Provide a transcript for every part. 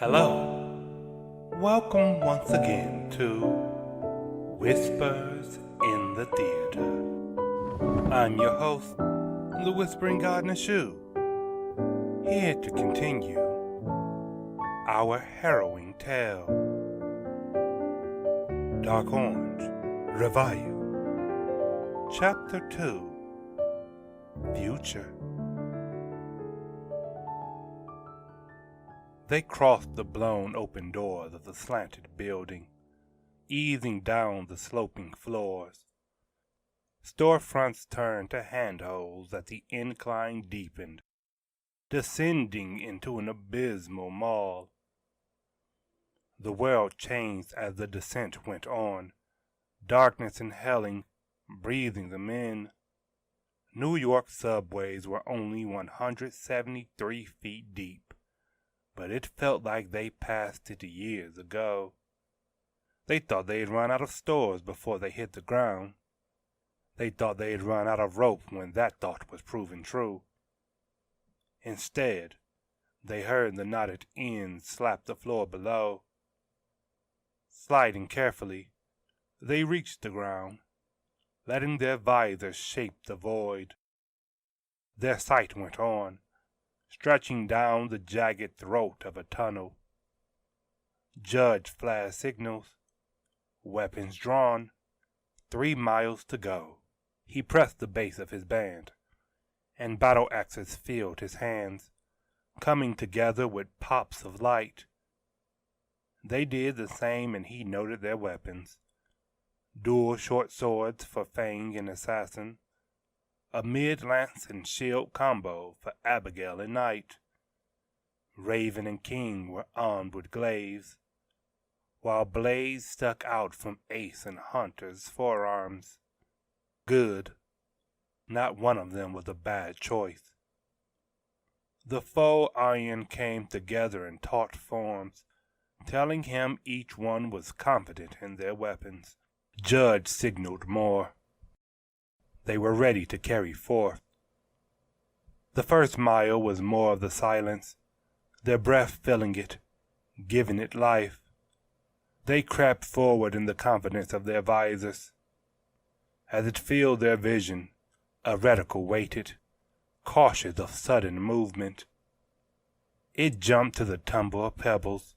Hello. Welcome once again to Whispers in the Theater. I'm your host, the Whispering Gardener Shoe, here to continue our harrowing tale. Dark Orange, Revival, Chapter 2, Future. They crossed the blown open doors of the slanted building, easing down the sloping floors. Storefronts turned to handholds as the incline deepened, descending into an abysmal mall. The world changed as the descent went on, darkness inhaling, breathing them in. New York subways were only 173 feet deep, but it felt like they passed it years ago. They thought they'd run out of stores before they hit the ground. They thought they'd run out of rope when that thought was proven true. Instead, they heard the knotted ends slap the floor below. Sliding carefully, they reached the ground, letting their visors shape the void. Their sight went on, stretching down the jagged throat of a tunnel. Judge flashed signals, weapons drawn, 3 miles to go. He pressed the base of his band, and battle axes filled his hands, coming together with pops of light. They did the same, and he noted their weapons. Dual short swords for Fang and Assassin, a mid-lance and shield combo for Abigail and Knight. Raven and King were armed with glaives, while blades stuck out from Ace and Hunter's forearms. Good. Not one of them was a bad choice. The faux iron came together in taut forms, telling him each one was confident in their weapons. Judge signaled more. They were ready to carry forth. The first mile was more of the silence, their breath filling it, giving it life. They crept forward in the confidence of their visors. As it filled their vision, a reticle waited, cautious of sudden movement. It jumped to the tumble of pebbles.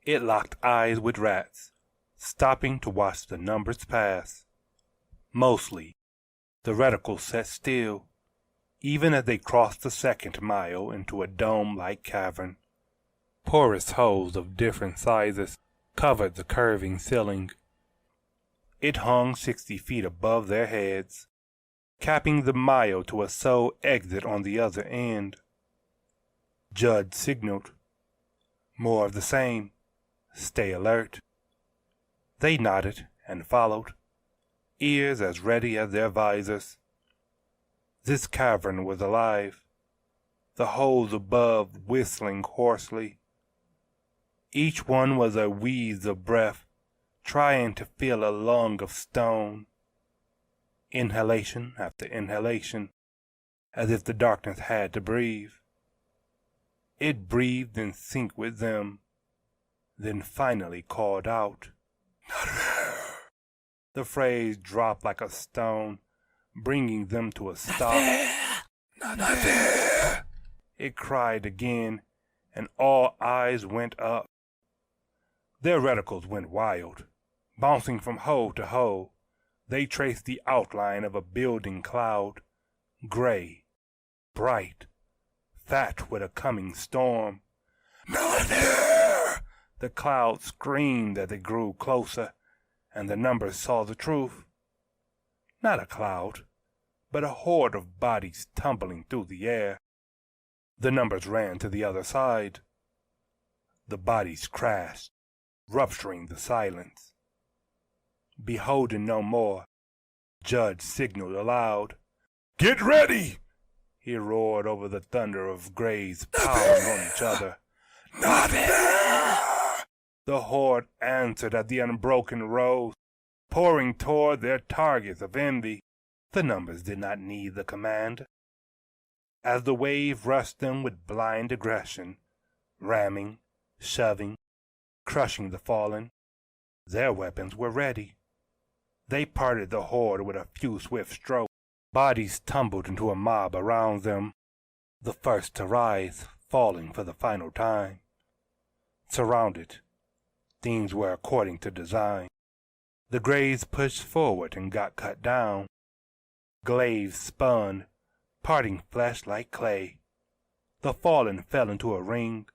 It locked eyes with rats, stopping to watch the numbers pass. Mostly, the reticle sat still, even as they crossed the second mile into a dome-like cavern. Porous holes of different sizes covered the curving ceiling. It hung 60 feet above their heads, capping the mile to a sole exit on the other end. Judd signaled. More of the same. Stay alert. They nodded and followed, ears as ready as their visors. This cavern was alive, the holes above whistling hoarsely. Each one was a wheeze of breath, trying to fill a lung of stone. Inhalation after inhalation, as if the darkness had to breathe. It breathed in sync with them, then finally called out. Not there. The phrase dropped like a stone, bringing them to a stop. Not there. It cried again, and all eyes went up. Their reticles went wild. Bouncing from hole to hole, they traced the outline of a building cloud, gray, bright, fat with a coming storm. Not there! The cloud screamed as it grew closer, and the numbers saw the truth. Not a cloud, but a horde of bodies tumbling through the air. The numbers ran to the other side. The bodies crashed, rupturing the silence. Beholding no more, Judge signaled aloud. Get ready! He roared over the thunder of grays piling on each other. Not there! The horde answered at the unbroken rows, pouring toward their targets of envy. The numbers did not need the command. As the wave rushed them with blind aggression, ramming, shoving, crushing the fallen. Their weapons were ready. They parted the horde with a few swift strokes. Bodies tumbled into a mob around them, the first to rise, falling for the final time. Surrounded, things were according to design. The Greys pushed forward and got cut down. Glaives spun, parting flesh like clay. The fallen fell into a ring,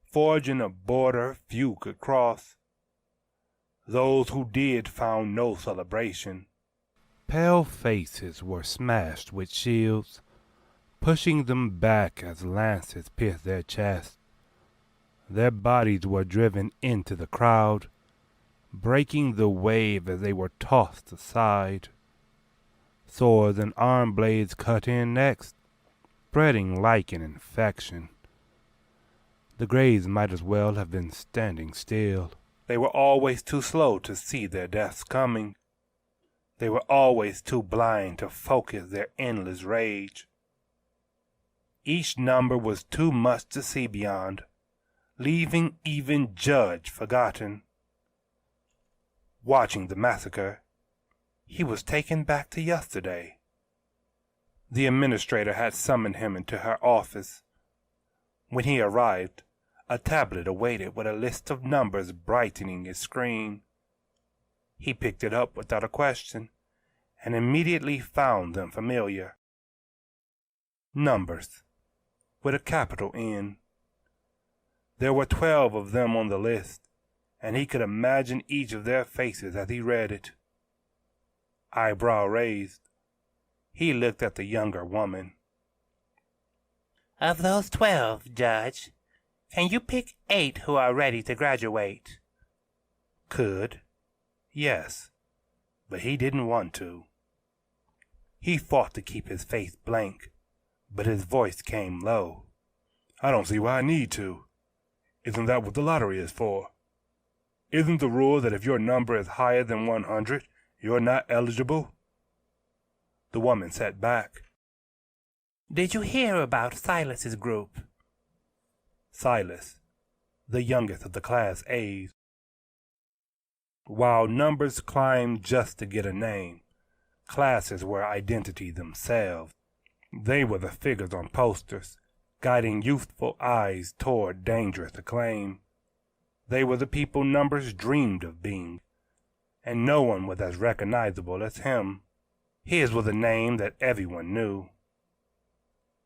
forging a border few could cross. Those who did found no celebration. Pale faces were smashed with shields, pushing them back as lances pierced their chests. Their bodies were driven into the crowd, breaking the wave as they were tossed aside. Swords and arm blades cut in next, spreading like an infection. The Greys might as well have been standing still. They were always too slow to see their deaths coming. They were always too blind to focus their endless rage. Each number was too much to see beyond, leaving even Judge forgotten. Watching the massacre, he was taken back to yesterday. The administrator had summoned him into her office. When he arrived, a tablet awaited with a list of numbers brightening its screen. He picked it up without a question, and immediately found them familiar. Numbers, with a capital N. There were 12 of them on the list, and he could imagine each of their faces as he read it. Eyebrow raised, he looked at the younger woman. Of those 12, Judge, can you pick 8 who are ready to graduate? Could. Yes, but he didn't want to. He fought to keep his face blank, but his voice came low. I don't see why I need to. Isn't that what the lottery is for? Isn't the rule that if your number is higher than 100, you're not eligible? The woman sat back. Did you hear about Silas's group? Silas, the youngest of the Class A's. While numbers climbed just to get a name, classes were identity themselves. They were the figures on posters, guiding youthful eyes toward dangerous acclaim. They were the people numbers dreamed of being, and no one was as recognizable as him. His was a name that everyone knew.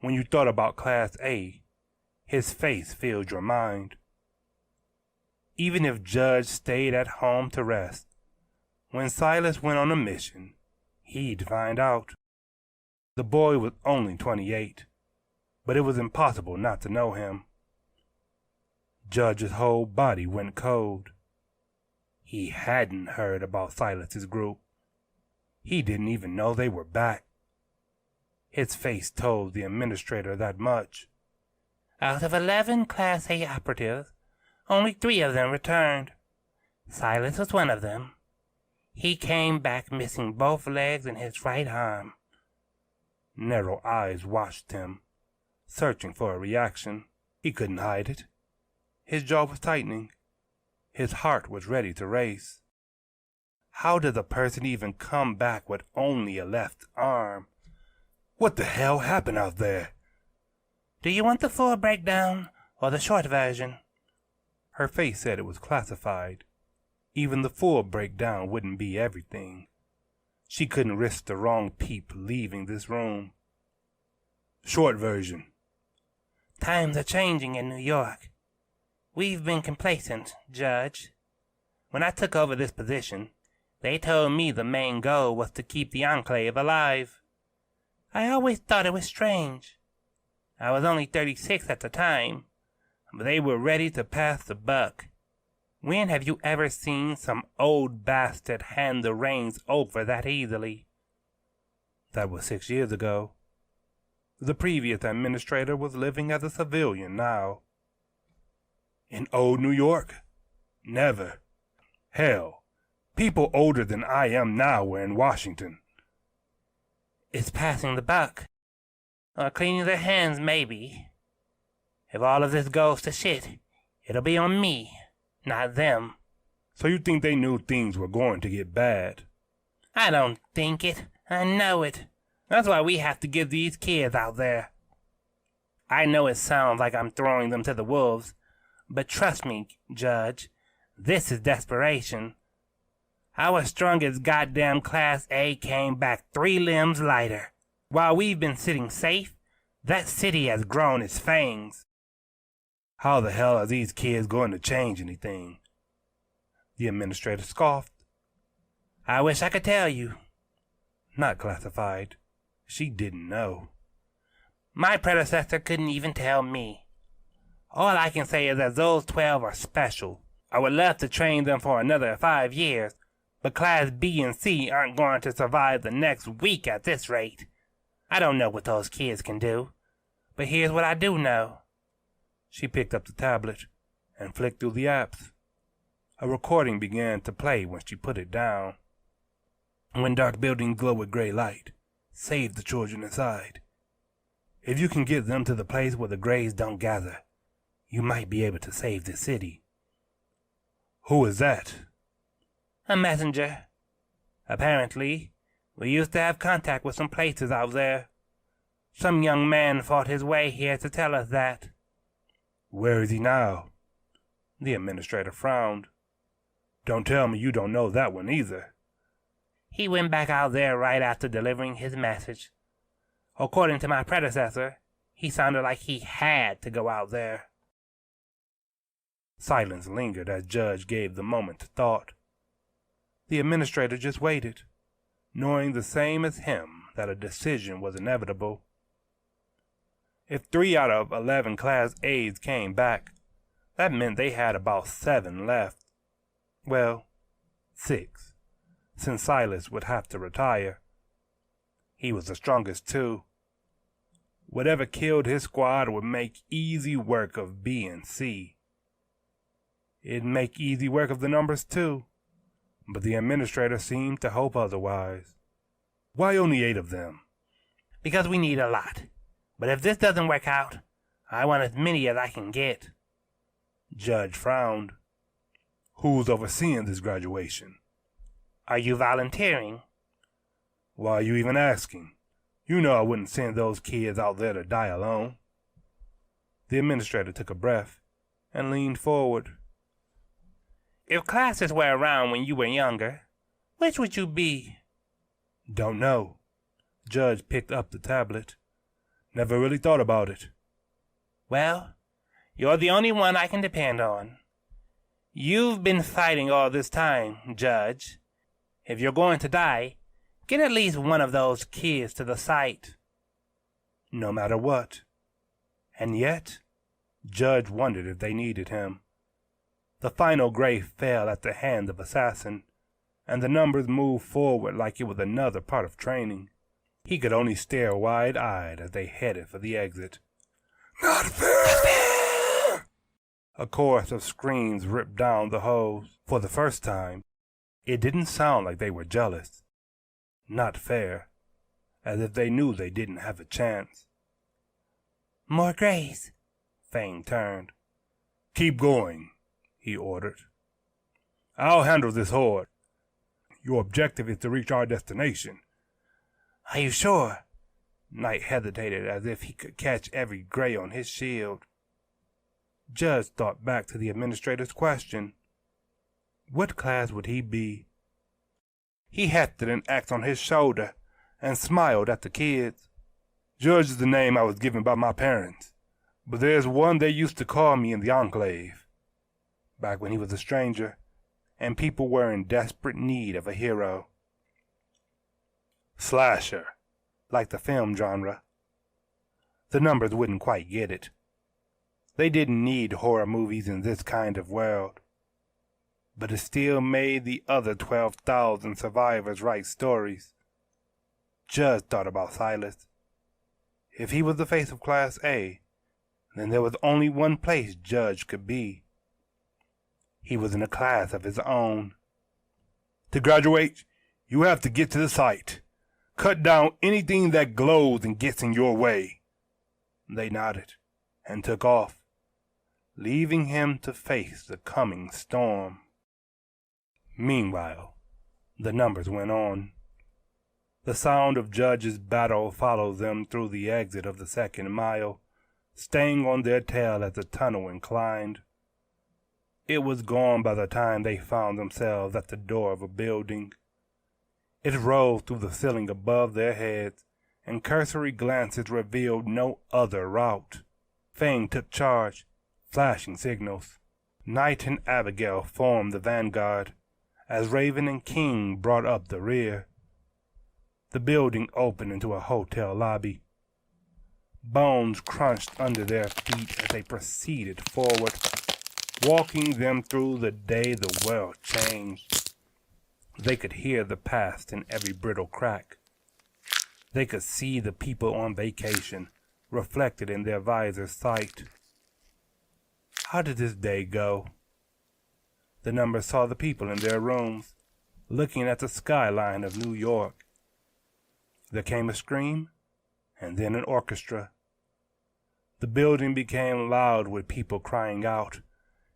When you thought about Class A, his face filled your mind. Even if Judge stayed at home to rest, when Silas went on a mission, he'd find out. The boy was only 28, but it was impossible not to know him. Judge's whole body went cold. He hadn't heard about Silas's group. He didn't even know they were back. His face told the administrator that much. Out of 11 Class A operatives, only 3 of them returned. Silas was one of them. He came back missing both legs and his right arm. Narrow eyes watched him, searching for a reaction. He couldn't hide it. His jaw was tightening. His heart was ready to race. How did a person even come back with only a left arm? What the hell happened out there? Do you want the full breakdown or the short version? Her face said it was classified. Even the full breakdown wouldn't be everything. She couldn't risk the wrong peep leaving this room. Short version. Times are changing in New York. We've been complacent, Judge. When I took over this position, they told me the main goal was to keep the Enclave alive. I always thought it was strange. I was only 36 at the time, but they were ready to pass the buck. When have you ever seen some old bastard hand the reins over that easily? That was 6 years ago. The previous administrator was living as a civilian now. In old New York? Never. Hell, people older than I am now were in Washington. It's passing the buck. Or cleaning their hands, maybe. If all of this goes to shit, It'll be on me, not them. So you think they knew things were going to get bad? I don't think it. I know it. That's why we have to get these kids out there. I know it sounds like I'm throwing them to the wolves, but trust me, Judge, this is desperation. Our strongest goddamn Class A came back 3 limbs lighter. While we've been sitting safe, that city has grown its fangs. How the hell are these kids going to change anything? The administrator scoffed. I wish I could tell you. Not classified. She didn't know. My predecessor couldn't even tell me. All I can say is that those 12 are special. I would love to train them for another 5 years, but Class B and C aren't going to survive the next week at this rate. I don't know what those kids can do, but here's what I do know. She picked up the tablet and flicked through the apps. A recording began to play when she put it down. When dark buildings glow with gray light, save the children inside. If you can get them to the place where the grays don't gather, you might be able to save the city. Who is that? A messenger. Apparently, we used to have contact with some places out there. Some young man fought his way here to tell us that. Where is he now? The administrator frowned. Don't tell me you don't know that one either. He went back out there right after delivering his message. According to my predecessor, he sounded like he had to go out there. Silence lingered as Judge gave the moment to thought. The administrator just waited, knowing the same as him that a decision was inevitable. If 3 out of 11 Class A's came back, that meant they had about 7 left. Well, 6, since Silas would have to retire. He was the strongest too. Whatever killed his squad would make easy work of B and C. It'd make easy work of the numbers too, but the administrator seemed to hope otherwise. Why only 8 of them? Because we need a lot. But if this doesn't work out, I want as many as I can get. Judge frowned. Who's overseeing this graduation? Are you volunteering? Why are you even asking? You know I wouldn't send those kids out there to die alone. The administrator took a breath and leaned forward. If classes were around when you were younger, which would you be? Don't know. Judge picked up the tablet. Never really thought about it. Well, you're the only one I can depend on. You've been fighting all this time, Judge. If you're going to die, get at least one of those kids to the site. No matter what. And yet, Judge wondered if they needed him. The final gray fell at the hand of Assassin, and the numbers moved forward like it was another part of training. He could only stare wide-eyed as they headed for the exit. Not fair! A chorus of screams ripped down the hose. For the first time, it didn't sound like they were jealous. Not fair, as if they knew they didn't have a chance. More grays. Fane turned. Keep going, he ordered. I'll handle this horde. Your objective is to reach our destination. Are you sure? Knight hesitated as if he could catch every gray on his shield. Judge thought back to the administrator's question. What class would he be? He hefted an axe on his shoulder and smiled at the kids. Judge is the name I was given by my parents, but there's one they used to call me in the Enclave, back when he was a stranger, and people were in desperate need of a hero. Slasher, like the film genre. The numbers wouldn't quite get it. They didn't need horror movies in this kind of world. But it still made the other 12,000 survivors write stories. Judge thought about Silas. If he was the face of Class A, then there was only one place Judge could be. He was in a class of his own. To graduate, you have to get to the site. Cut down anything that glows and gets in your way. They nodded and took off, leaving him to face the coming storm. Meanwhile, the numbers went on. The sound of Judge's battle followed them through the exit of the second mile, staying on their tail as the tunnel inclined. It was gone by the time they found themselves at the door of a building. It rose through the ceiling above their heads, and cursory glances revealed no other route. Fang took charge, flashing signals. Knight and Abigail formed the vanguard, as Raven and King brought up the rear. The building opened into a hotel lobby. Bones crunched under their feet as they proceeded forward, walking them through the day the world changed. They could hear the past in every brittle crack. They could see the people on vacation reflected in their visor's sight. How did this day go? The numbers saw the people in their rooms, looking at the skyline of New York. There came a scream, and then an orchestra. The building became loud with people crying out,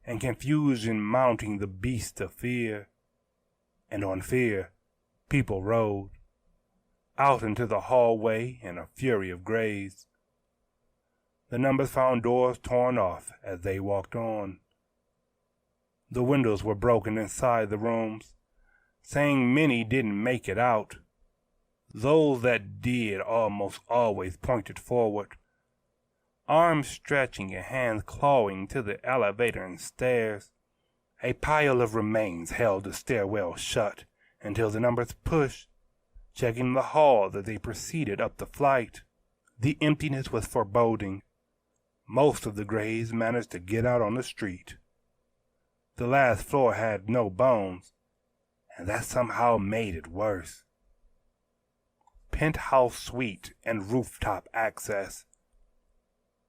and confusion mounting the beast of fear. And on fear, people rode out into the hallway in a fury of grays. The numbers found doors torn off as they walked on. The windows were broken inside the rooms, saying many didn't make it out. Those that did almost always pointed forward, arms stretching and hands clawing to the elevator and stairs. A pile of remains held the stairwell shut until the numbers pushed, checking the hall as they proceeded up the flight. The emptiness was foreboding. Most of the grays managed to get out on the street. The last floor had no bones, and that somehow made it worse. Penthouse suite and rooftop access.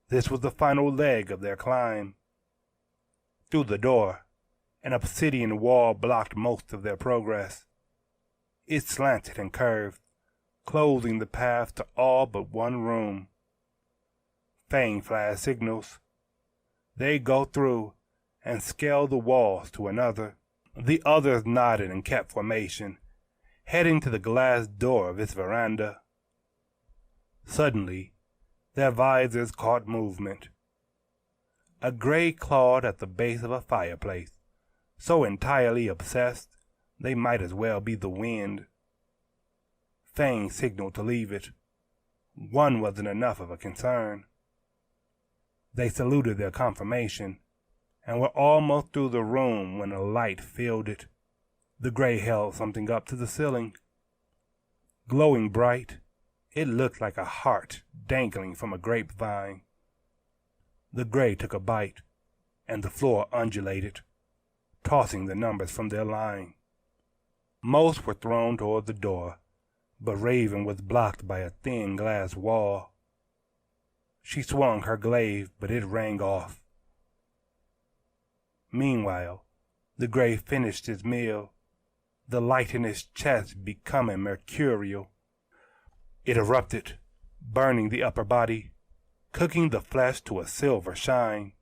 This was the final leg of their climb. Through the door, an obsidian wall blocked most of their progress. It slanted and curved, closing the path to all but one room. Fang flashed signals. They go through and scale the walls to another. The others nodded and kept formation, heading to the glass door of its veranda. Suddenly, their visors caught movement. A gray clawed at the base of a fireplace, so entirely obsessed they might as well be the wind. Fang signaled to leave it. One wasn't enough of a concern. They saluted their confirmation, and were almost through the room when a light filled it. The gray held something up to the ceiling. Glowing bright, it looked like a heart dangling from a grapevine. The gray took a bite, and the floor undulated, tossing the numbers from their line. Most were thrown toward the door, but Raven was blocked by a thin glass wall. She swung her glaive, but it rang off. Meanwhile, the gray finished his meal, the light in his chest becoming mercurial. It erupted, burning the upper body, cooking the flesh to a silver shine.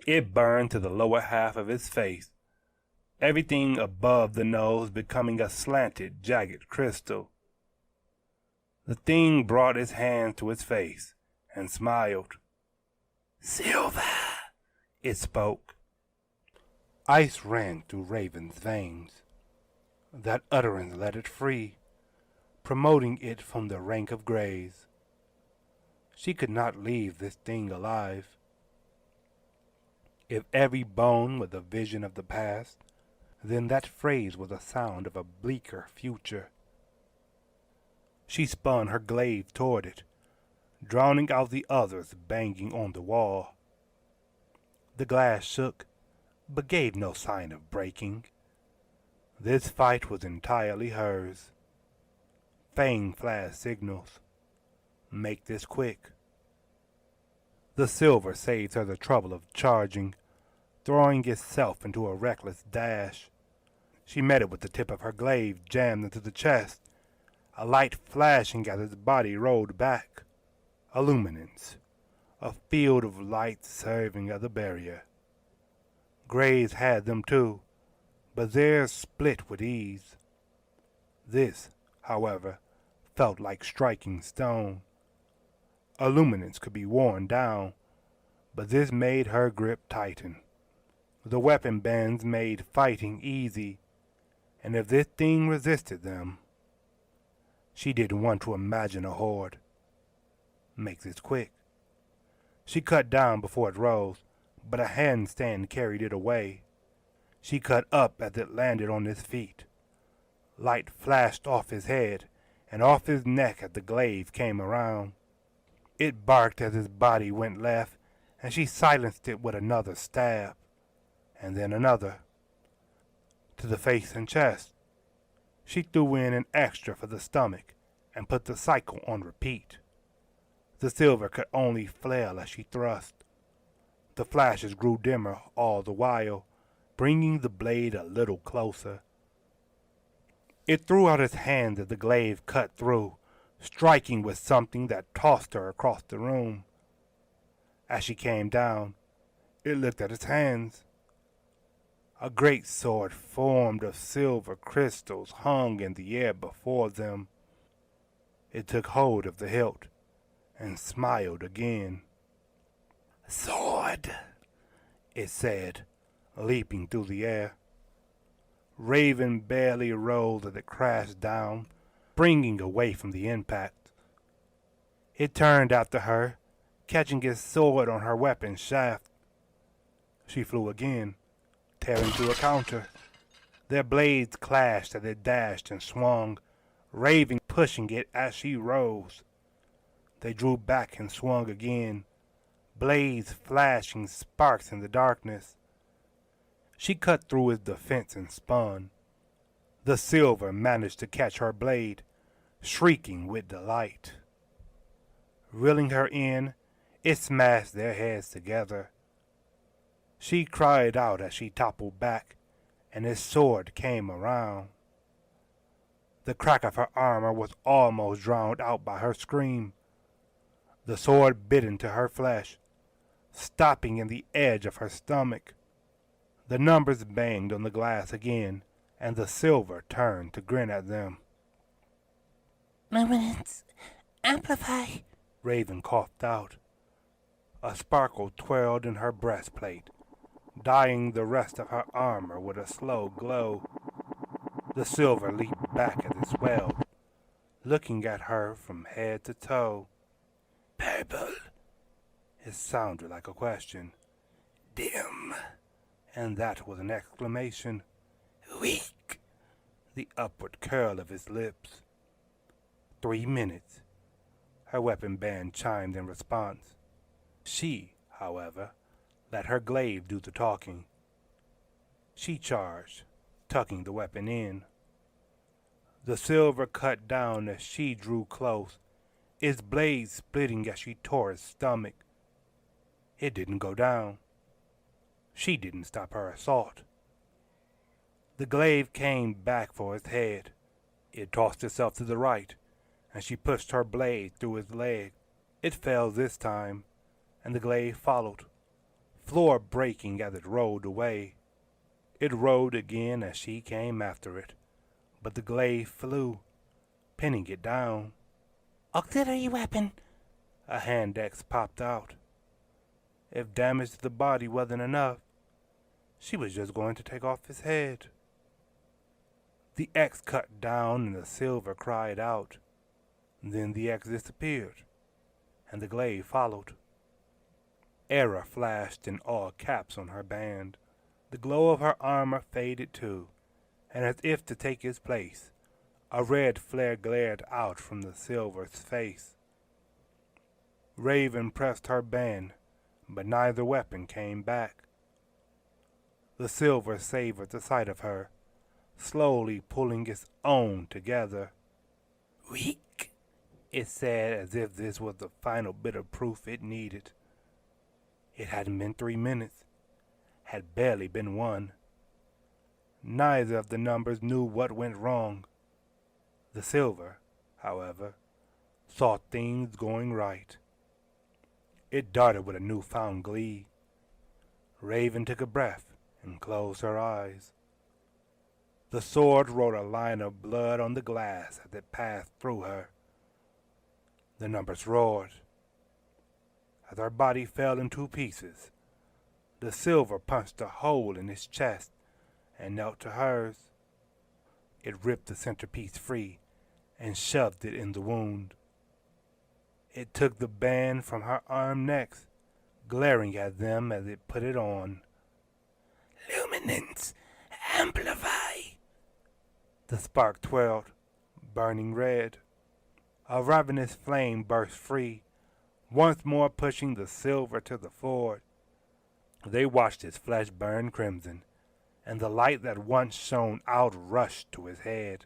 It burned to the lower half of his face, everything above the nose becoming a slanted, jagged crystal. The thing brought its hand to its face and smiled. "Silver," it spoke. Ice ran through Raven's veins. That utterance let it free, promoting it from the rank of grays. She could not leave this thing alive. If every bone was a vision of the past, then that phrase was a sound of a bleaker future. She spun her glaive toward it, drowning out the others banging on the wall. The glass shook, but gave no sign of breaking. This fight was entirely hers. Fang flashed signals. "Make this quick." The silver saved her the trouble of charging, throwing itself into a reckless dash. She met it with the tip of her glaive jammed into the chest, a light flashing as its body rolled back. Illuminance. a field of light serving as a barrier. Grays had them too, but theirs split with ease. This, however, felt like striking stone. Illuminance could be worn down, but this made her grip tighten. The weapon bends made fighting easy, and if this thing resisted them, she didn't want to imagine a horde. Make this quick. She cut down before it rose, but a handstand carried it away. She cut up as it landed on his feet. Light flashed off his head and off his neck as the glaive came around. It barked as his body went left, and she silenced it with another stab, and then another. To the face and chest. She threw in an extra for the stomach and put the cycle on repeat. The silver could only flail as she thrust. The flashes grew dimmer all the while, bringing the blade a little closer. It threw out its hand as the glaive cut through, striking with something that tossed her across the room. As she came down, it looked at its hands. A great sword formed of silver crystals hung in the air before them. It took hold of the hilt and smiled again. "Sword," it said, leaping through the air. Raven barely rose as it crashed down, springing away from the impact. It turned after her, catching its sword on her weapon shaft. She flew again, tearing through a counter. Their blades clashed as it dashed and swung, Raven pushing it as she rose. They drew back and swung again, blades flashing sparks in the darkness. She cut through his defense and spun. The silver managed to catch her blade, shrieking with delight. Reeling her in, it smashed their heads together. She cried out as she toppled back, and his sword came around. The crack of her armor was almost drowned out by her scream. The sword bit into her flesh, stopping in the edge of her stomach. The numbers banged on the glass again, and the silver turned to grin at them. "Luminance, amplify," Raven coughed out. A sparkle twirled in her breastplate, dyeing the rest of her armor with a slow glow. The silver leaped back as it swelled, looking at her from head to toe. "Purple," it sounded like a question. "Dim," and that was an exclamation. "Weak," the upward curl of his lips. 3 minutes. Her weapon band chimed in response. She, however, let her glaive do the talking. She charged, tucking the weapon in. The silver cut down as she drew close, its blade splitting as she tore his stomach. It didn't go down. She didn't stop her assault. The glaive came back for his head. It tossed itself to the right, and she pushed her blade through his leg. It fell this time, and the glaive followed, floor breaking as it rolled away. It rolled again as she came after it, but the glaive flew, pinning it down. "Auxiliary weapon," A hand axe popped out. If damage to the body wasn't enough, she was just going to take off his head. The axe cut down and the silver cried out. Then the axe disappeared, and the glaive followed. Error flashed in all caps on her band. The glow of her armor faded too, and as if to take its place, a red flare glared out from the silver's face. Raven pressed her band, but neither weapon came back. The silver savored the sight of her, slowly pulling its own together. "Weak," it said, as if this was the final bit of proof it needed. It hadn't been 3 minutes, had barely been 1. Neither of the numbers knew what went wrong. The silver, however, saw things going right. It darted with a newfound glee. Raven took a breath and closed her eyes. The sword wrote a line of blood on the glass as it passed through her. The numbers roared. As her body fell in two pieces, the silver punched a hole in his chest and knelt to hers. It ripped the centerpiece free and shoved it in the wound. It took the band from her arm next, glaring at them as it put it on. Luminance, amplify! The spark twirled, burning red. A ravenous flame burst free, once more pushing the silver to the forward. They watched his flesh burn crimson, and the light that once shone out rushed to his head.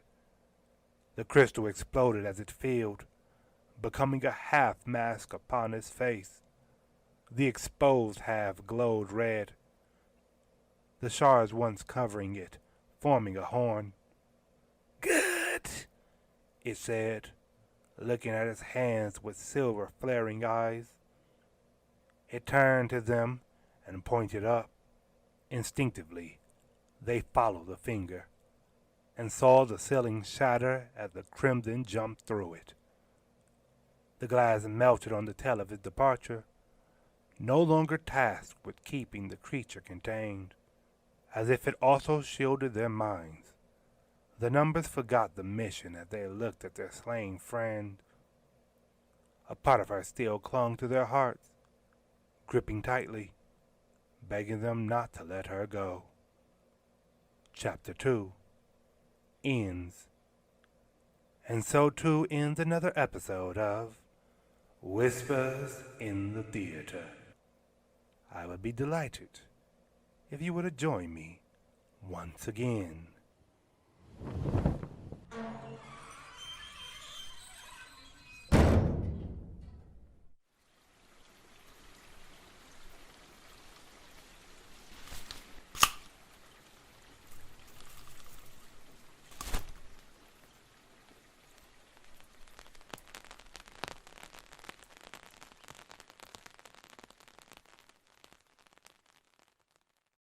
The crystal exploded as it filled, becoming a half mask upon his face. The exposed half glowed red, the shards once covering it, forming a horn. Good, it said, looking at his hands with silver flaring eyes. It turned to them and pointed up. Instinctively, they followed the finger and saw the ceiling shatter as the crimson jumped through it. The glass melted on the tell of his departure, no longer tasked with keeping the creature contained, as if it also shielded their minds. The numbers forgot the mission as they looked at their slain friend. A part of her still clung to their hearts, gripping tightly, begging them not to let her go. Chapter 2 ends. And so too ends another episode of Whispers in the Theater. I would be delighted if you were to join me once again.